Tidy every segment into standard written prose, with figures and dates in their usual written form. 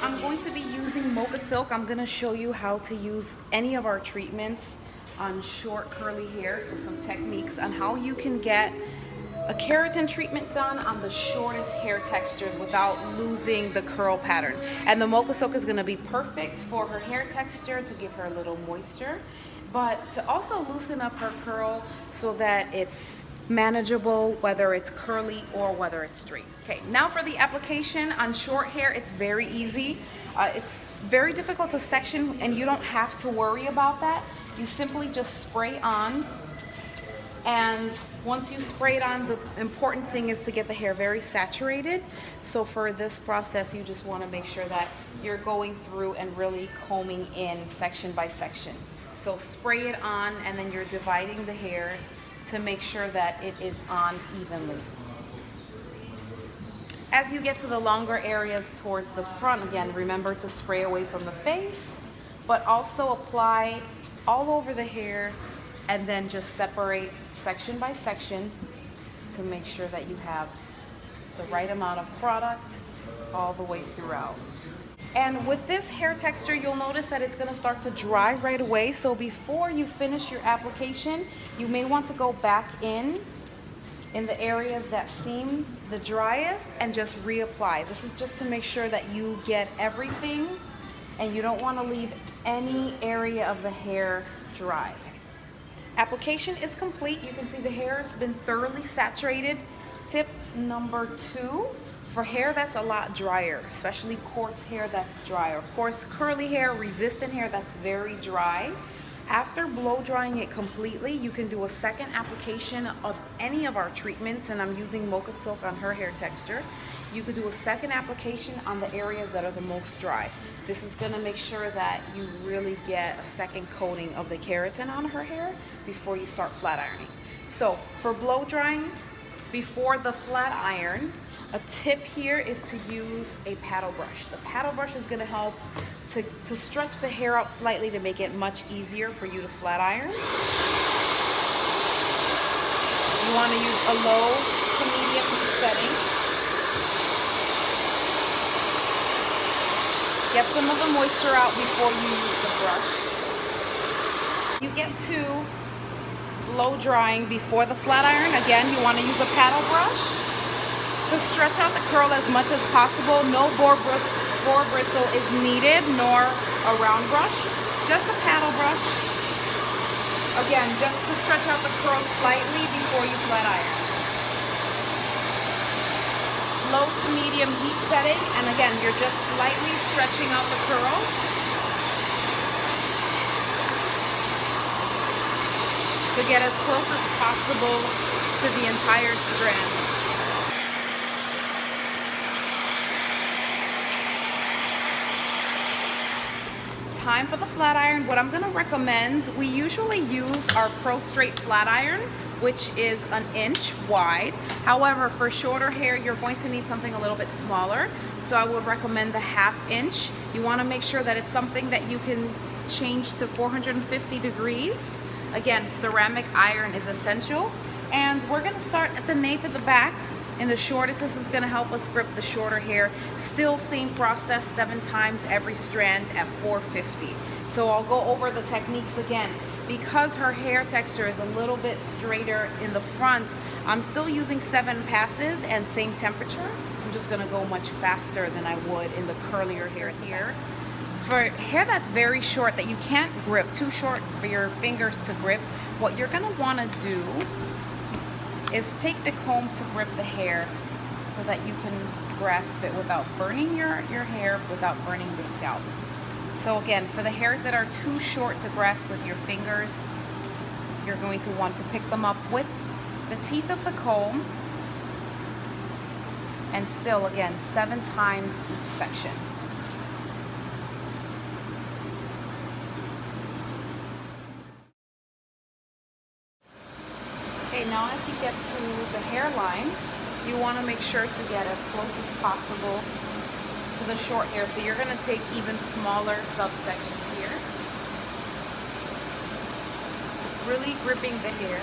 I'm going to be using MOCHA silk. I'm going to show you how to use any of our treatments on short curly hair. So some techniques on how you can get a keratin treatment done on the shortest hair textures without losing the curl pattern. And the MOCHA silk is going to be perfect for her hair texture to give her a little moisture, but to also loosen up her curl so that it's manageable, whether it's curly or whether it's straight. Okay, now for the application on short hair, it's very easy. It's very difficult to section, and you don't have to worry about that. You simply just spray on, and once you spray it on, the important thing is to get the hair very saturated. So for this process, you just want to make sure that you're going through and really combing in section by section. So spray it on, and then you're dividing the hair to make sure that it is on evenly. As you get to the longer areas towards the front, again, remember to spray away from the face, but also apply all over the hair, and then just separate section by section to make sure that you have the right amount of product all the way throughout. And with this hair texture, you'll notice that it's going to start to dry right away. So before you finish your application, you may want to go back in the areas that seem the driest and just reapply. This is just to make sure that you get everything, and you don't want to leave any area of the hair dry. Application is complete. You can see the hair has been thoroughly saturated. Tip number 2. For hair that's a lot drier, especially coarse hair that's dry, or coarse curly hair, resistant hair that's very dry, after blow drying it completely, you can do a second application of any of our treatments, and I'm using MOCHA silk on her hair texture. You could do a second application on the areas that are the most dry. This is going to make sure that you really get a second coating of the keratin on her hair before you start flat ironing. So for blow drying, before the flat iron, a tip here is to use a paddle brush. The paddle brush is going to help to stretch the hair out slightly to make it much easier for you to flat iron. You want to use a low to medium setting. Get some of the moisture out before you use the brush. You get to blow drying before the flat iron. Again, you want to use a paddle brush to stretch out the curl as much as possible. No boar bristle is needed, nor a round brush, just a paddle brush. Again, just to stretch out the curl slightly before you flat iron. Low to medium heat setting, and again, you're just slightly stretching out the curl. To get as close as possible to the entire strand. Time for the flat iron. What I'm going to recommend, we usually use our Pro Straight flat iron, which is 1 inch wide. However, for shorter hair, you're going to need something a little bit smaller. So I would recommend the 1/2 inch. You want to make sure that it's something that you can change to 450 degrees. Again, ceramic iron is essential. And we're going to start at the nape at the back. In the shortest, this is going to help us grip the shorter hair. Still same process, 7 times every strand at 450. So I'll go over the techniques again. Because her hair texture is a little bit straighter in the front, I'm still using 7 passes and same temperature. I'm just going to go much faster than I would in the curlier hair here. For hair that's very short, that you can't grip, too short for your fingers to grip, what you're going to want to do is take the comb to grip the hair so that you can grasp it without burning your hair, without burning the scalp. So again, for the hairs that are too short to grasp with your fingers, you're going to want to pick them up with the teeth of the comb, and still again 7 times each section. Okay, now as you get to the hairline, you want to make sure to get as close as possible to the short hair. So you're going to take even smaller subsections here. Really gripping the hair.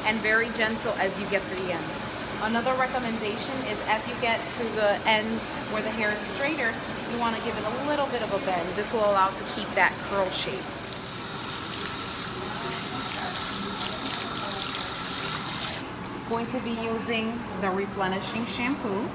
and very gentle as you get to the ends. Another recommendation is as you get to the ends where the hair is straighter, you want to give it a little bit of a bend. This will allow to keep that curl shape. Going to be using the replenishing shampoo.